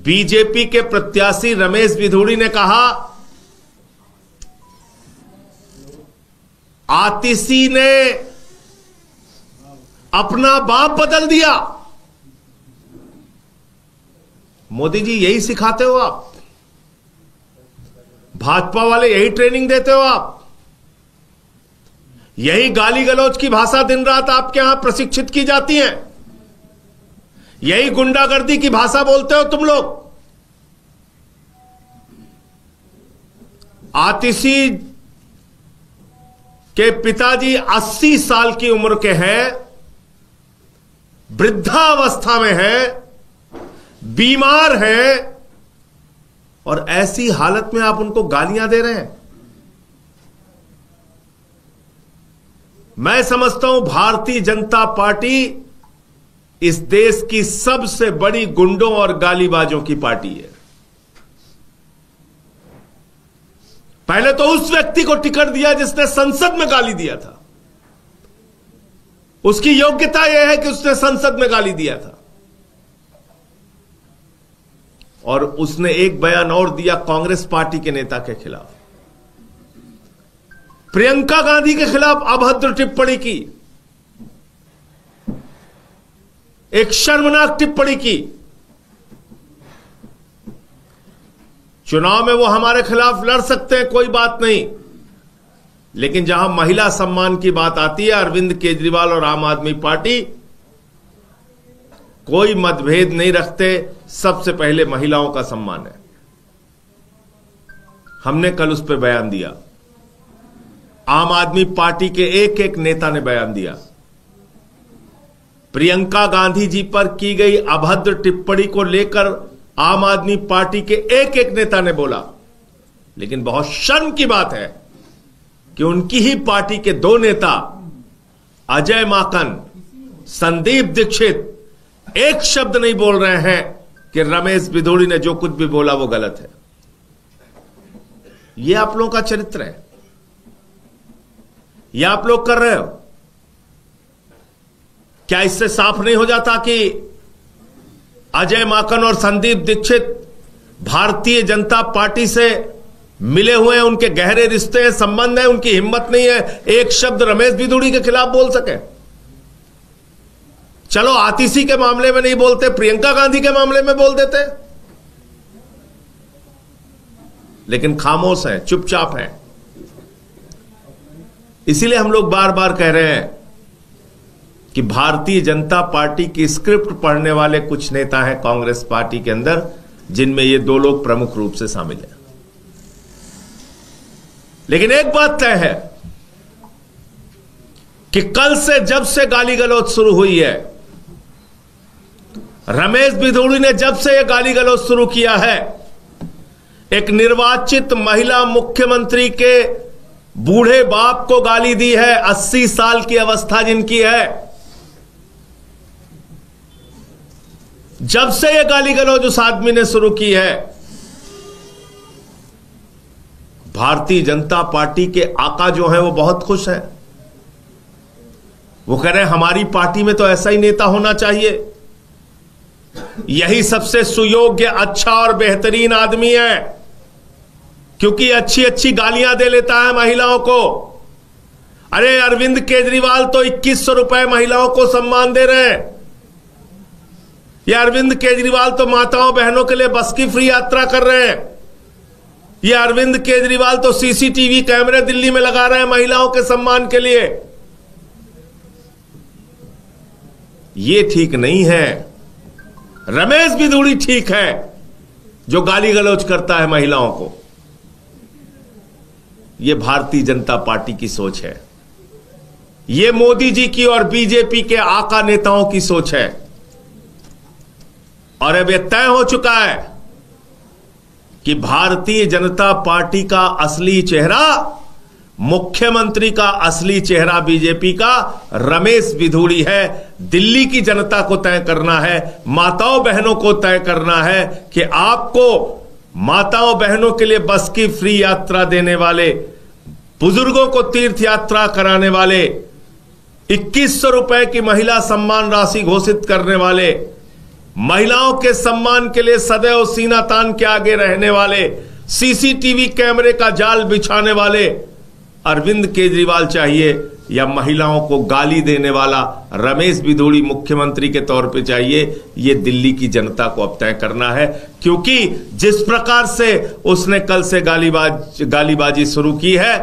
BJP के प्रत्याशी रमेश बिधूड़ी ने कहा, आतिशी ने अपना बाप बदल दिया। मोदी जी यही सिखाते हो आप? भाजपा वाले यही ट्रेनिंग देते हो आप? यही गाली गलौज की भाषा दिन रात आपके यहां प्रशिक्षित की जाती है? यही गुंडागर्दी की भाषा बोलते हो तुम लोग? आतिशी के पिताजी 80 साल की उम्र के हैं, वृद्धावस्था में हैं, बीमार हैं, और ऐसी हालत में आप उनको गालियां दे रहे हैं। मैं समझता हूं भारतीय जनता पार्टी इस देश की सबसे बड़ी गुंडों और गालीबाजों की पार्टी है। पहले तो उस व्यक्ति को टिकट दिया जिसने संसद में गाली दिया था। उसकी योग्यता यह है कि उसने संसद में गाली दिया था। और उसने एक बयान और दिया कांग्रेस पार्टी के नेता के खिलाफ, प्रियंका गांधी के खिलाफ अभद्र टिप्पणी की, एक शर्मनाक टिप्पणी की। चुनाव में वो हमारे खिलाफ लड़ सकते हैं, कोई बात नहीं, लेकिन जहां महिला सम्मान की बात आती है, अरविंद केजरीवाल और आम आदमी पार्टी कोई मतभेद नहीं रखते। सबसे पहले महिलाओं का सम्मान है। हमने कल उस पर बयान दिया, आम आदमी पार्टी के एक एक नेता ने बयान दिया। प्रियंका गांधी जी पर की गई अभद्र टिप्पणी को लेकर आम आदमी पार्टी के एक एक नेता ने बोला। लेकिन बहुत शर्म की बात है कि उनकी ही पार्टी के दो नेता अजय माकन, संदीप दीक्षित एक शब्द नहीं बोल रहे हैं कि रमेश बिधूड़ी ने जो कुछ भी बोला वो गलत है। यह आप लोगों का चरित्र है, यह आप लोग कर रहे हो। क्या इससे साफ नहीं हो जाता कि अजय माकन और संदीप दीक्षित भारतीय जनता पार्टी से मिले हुए हैं, उनके गहरे रिश्ते हैं, संबंध है, उनकी हिम्मत नहीं है एक शब्द रमेश बिधूड़ी के खिलाफ बोल सके। चलो आतिशी के मामले में नहीं बोलते, प्रियंका गांधी के मामले में बोल देते, लेकिन खामोश हैं, चुपचाप हैं। इसीलिए हम लोग बार बार कह रहे हैं कि भारतीय जनता पार्टी की स्क्रिप्ट पढ़ने वाले कुछ नेता हैं कांग्रेस पार्टी के अंदर, जिनमें ये दो लोग प्रमुख रूप से शामिल हैं। लेकिन एक बात तय है कि कल से जब से गाली गलौज शुरू हुई है, रमेश बिधूड़ी ने जब से यह गाली गलौज शुरू किया है, एक निर्वाचित महिला मुख्यमंत्री के बूढ़े बाप को गाली दी है, 80 साल की अवस्था जिनकी है, जब से यह गाली गलौज उस आदमी ने शुरू की है, भारतीय जनता पार्टी के आका जो है वो बहुत खुश है। वो कह रहे हैं हमारी पार्टी में तो ऐसा ही नेता होना चाहिए, यही सबसे सुयोग्य, अच्छा और बेहतरीन आदमी है, क्योंकि अच्छी अच्छी गालियां दे लेता है महिलाओं को। अरे अरविंद केजरीवाल तो 2100 रुपए महिलाओं को सम्मान दे रहे हैं। ये अरविंद केजरीवाल तो माताओं बहनों के लिए बस की फ्री यात्रा कर रहे हैं। ये अरविंद केजरीवाल तो सीसीटीवी कैमरे दिल्ली में लगा रहे हैं महिलाओं के सम्मान के लिए। ये ठीक नहीं है। रमेश बिधूड़ी ठीक है जो गाली गलौज करता है महिलाओं को। यह भारतीय जनता पार्टी की सोच है, यह मोदी जी की और बीजेपी के आका नेताओं की सोच है। और अब यह तय हो चुका है कि भारतीय जनता पार्टी का असली चेहरा, मुख्यमंत्री का असली चेहरा बीजेपी का रमेश बिधूड़ी है। दिल्ली की जनता को तय करना है, माताओं बहनों को तय करना है कि आपको माताओं बहनों के लिए बस की फ्री यात्रा देने वाले, बुजुर्गों को तीर्थ यात्रा कराने वाले, 2100 रुपए की महिला सम्मान राशि घोषित करने वाले, महिलाओं के सम्मान के लिए सदैव सीना तान के आगे रहने वाले, सीसीटीवी कैमरे का जाल बिछाने वाले अरविंद केजरीवाल चाहिए, या महिलाओं को गाली देने वाला रमेश बिधूड़ी मुख्यमंत्री के तौर पे चाहिए? ये दिल्ली की जनता को अब तय करना है, क्योंकि जिस प्रकार से उसने कल से गालीबाजी शुरू की है,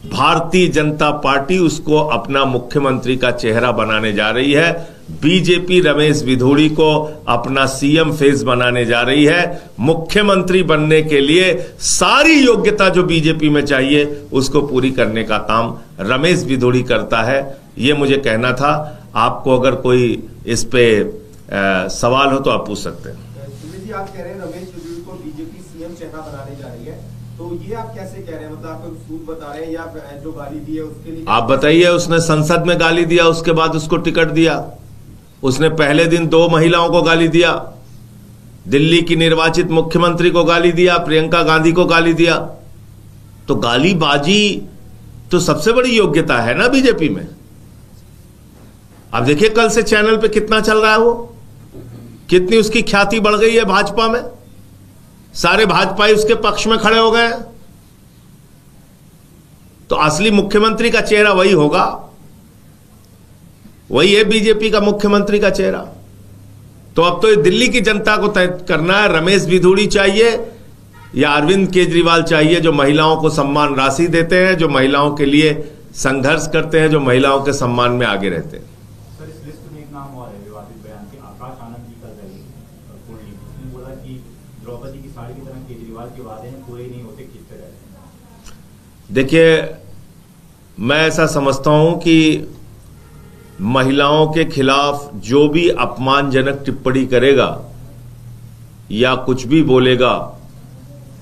भारतीय जनता पार्टी उसको अपना मुख्यमंत्री का चेहरा बनाने जा रही है। बीजेपी रमेश बिधूड़ी को अपना सीएम फेस बनाने जा रही है। मुख्यमंत्री बनने के लिए सारी योग्यता जो बीजेपी में चाहिए उसको पूरी करने का काम रमेश बिधूड़ी करता है। ये मुझे कहना था। आपको अगर कोई इस पे सवाल हो तो आप पूछ सकते हैं। जी, आप कह रहे हैं रमेश बिधूड़ी को बीजेपी सीएम चेहरा बनाने जा रही है, तो ये आप कैसे कह रहे हैं? मतलब आप सूद बता रहे हैं या जो गाली दी है उसके लिए? आप बताइए। उसने संसद में गाली दिया, उसके बाद उसको टिकट दिया। उसने पहले दिन 2 महिलाओं को गाली दिया, दिल्ली की निर्वाचित मुख्यमंत्री को गाली दिया, प्रियंका गांधी को गाली दिया। तो गालीबाजी तो सबसे बड़ी योग्यता है ना बीजेपी में। अब देखिए कल से चैनल पे कितना चल रहा है, वो कितनी उसकी ख्याति बढ़ गई है भाजपा में। सारे भाजपाई उसके पक्ष में खड़े हो गए हैं। तो असली मुख्यमंत्री का चेहरा वही होगा, वही है बीजेपी का मुख्यमंत्री का चेहरा। तो अब तो दिल्ली की जनता को तय करना है, रमेश बिधूड़ी चाहिए या अरविंद केजरीवाल चाहिए, जो महिलाओं को सम्मान राशि देते हैं, जो महिलाओं के लिए संघर्ष करते हैं, जो महिलाओं के सम्मान में आगे रहते हैं। सर, इस लिस्ट में एक नाम और है विवादित बयान के, आकाश आनंद जी का दल कुंडली। उसने बोला कि द्रौपदी की साड़ी की तरह केजरीवाल के वादे हैं पूरे नहीं होते, किस तरह? देखिए, मैं ऐसा समझता हूं कि महिलाओं के खिलाफ जो भी अपमानजनक टिप्पणी करेगा या कुछ भी बोलेगा,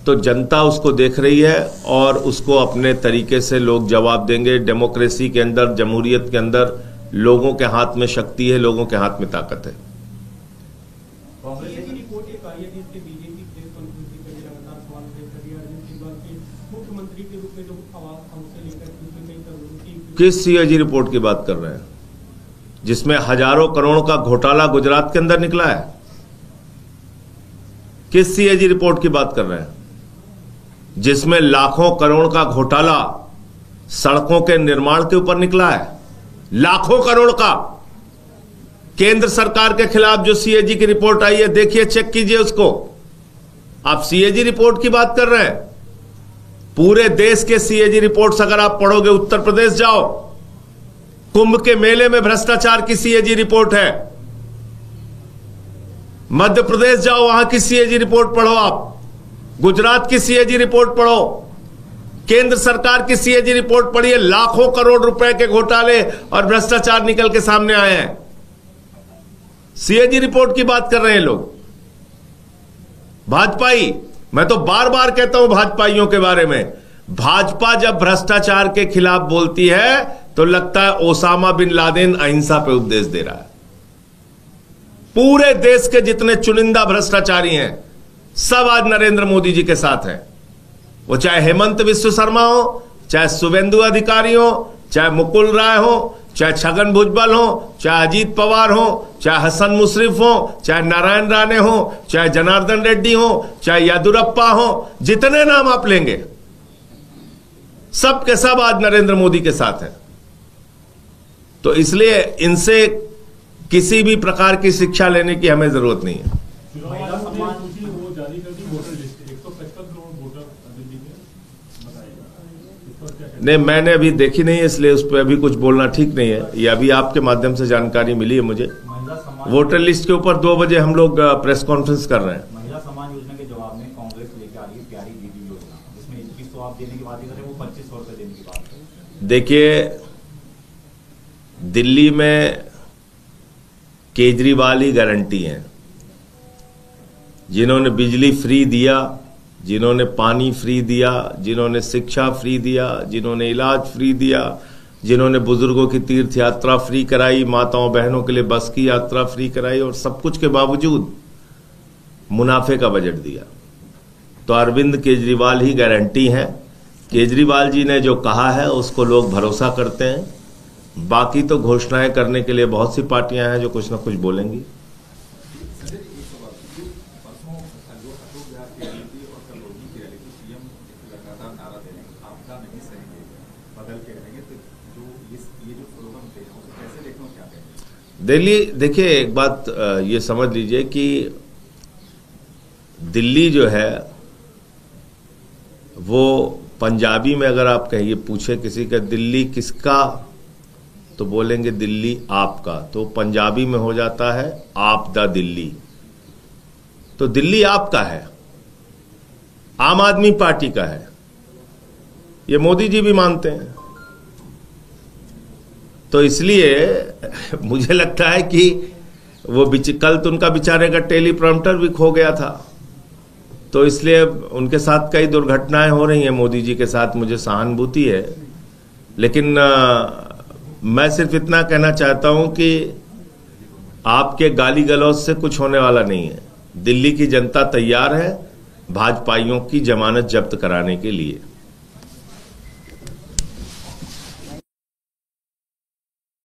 तो जनता उसको देख रही है और उसको अपने तरीके से लोग जवाब देंगे। डेमोक्रेसी के अंदर, जमहूरियत के अंदर लोगों के हाथ में शक्ति है, लोगों के हाथ में ताकत है। किस सीएजी रिपोर्ट की बात कर रहे हैं जिसमें हजारों करोड़ का घोटाला गुजरात के अंदर निकला है? किस सीएजी रिपोर्ट की बात कर रहे हैं जिसमें लाखों करोड़ का घोटाला सड़कों के निर्माण के ऊपर निकला है? लाखों करोड़ का केंद्र सरकार के खिलाफ जो सीएजी की रिपोर्ट आई है, देखिए, चेक कीजिए उसको। आप सीएजी रिपोर्ट की बात कर रहे हैं? पूरे देश के सीएजी रिपोर्ट्स अगर आप पढ़ोगे, उत्तर प्रदेश जाओ, कुंभ के मेले में भ्रष्टाचार की सीएजी रिपोर्ट है। मध्य प्रदेश जाओ, वहां की सीएजी रिपोर्ट पढ़ो आप। गुजरात की सीएजी रिपोर्ट पढ़ो, केंद्र सरकार की सीएजी रिपोर्ट पढ़िए। लाखों करोड़ रुपए के घोटाले और भ्रष्टाचार निकल के सामने आए हैं। सीएजी रिपोर्ट की बात कर रहे हैं लोग। भाजपाई, मैं तो बार बार कहता हूं भाजपाइयों के बारे में, भाजपा जब भ्रष्टाचार के खिलाफ बोलती है तो लगता है ओसामा बिन लादेन अहिंसा पे उपदेश दे रहा है। पूरे देश के जितने चुनिंदा भ्रष्टाचारी हैं, सब आज नरेंद्र मोदी जी के साथ हैं। वो चाहे हेमंत विश्व शर्मा हो, चाहे शुभेंदु अधिकारी हो, चाहे मुकुल राय हो, चाहे छगन भुजबल हो, चाहे अजीत पवार हो, चाहे हसन मुशर्रफ हो, चाहे नारायण राणे हो, चाहे जनार्दन रेड्डी हो, चाहे येदुरप्पा हो, जितने नाम आप लेंगे, सब के सब आज नरेंद्र मोदी के साथ हैं। तो इसलिए इनसे किसी भी प्रकार की शिक्षा लेने की हमें जरूरत नहीं है। नहीं, मैंने अभी देखी नहीं है, इसलिए उस पर अभी कुछ बोलना ठीक नहीं है। ये अभी आपके माध्यम से जानकारी मिली है मुझे। वोटर लिस्ट के ऊपर 2 बजे हम लोग प्रेस कॉन्फ्रेंस कर रहे हैं। महिला सम्मान योजना के जवाब में कांग्रेस लेकर आ रही है प्यारी दीदी योजना, जिसमें 2100 आप देने की बात कर रहे हैं, वो 2500 रुपए देने की बात है। देखिए, दिल्ली में केजरीवाल ही गारंटी है, जिन्होंने बिजली फ्री दिया, जिन्होंने पानी फ्री दिया, जिन्होंने शिक्षा फ्री दिया, जिन्होंने इलाज फ्री दिया, जिन्होंने बुजुर्गों की तीर्थ यात्रा फ्री कराई, माताओं बहनों के लिए बस की यात्रा फ्री कराई, और सब कुछ के बावजूद मुनाफे का बजट दिया। तो अरविंद केजरीवाल ही गारंटी है। केजरीवाल जी ने जो कहा है उसको लोग भरोसा करते हैं। बाकी तो घोषणाएं करने के लिए बहुत सी पार्टियां हैं जो कुछ ना कुछ बोलेंगी। जो अशोक बिहार की रैली थी और कलबुर्गी की रैली थी, सीएम लगातार नारा दे रहे हैं आपका नहीं सहेंगे, बदल के रहेंगे, तो जो ये जो स्लोगन थे उसे कैसे देखना, क्या कहेंगे? दिल्ली, देखिए एक बात ये समझ लीजिए कि दिल्ली जो है वो पंजाबी में अगर आप कहिए, पूछे किसी का दिल्ली किसका, तो बोलेंगे दिल्ली आपका, तो पंजाबी में हो जाता है आप दा दिल्ली। तो दिल्ली आपका है, आम आदमी पार्टी का है, ये मोदी जी भी मानते हैं। तो इसलिए मुझे लगता है कि वो कल तो उनका बेचारे का टेलीप्रॉम्प्टर भी खो गया था, तो इसलिए उनके साथ कई दुर्घटनाएं हो रही हैं, मोदी जी के साथ मुझे सहानुभूति है। लेकिन मैं सिर्फ इतना कहना चाहता हूं कि आपके गाली गलौज से कुछ होने वाला नहीं है। दिल्ली की जनता तैयार है भाजपाइयों की जमानत जब्त कराने के लिए।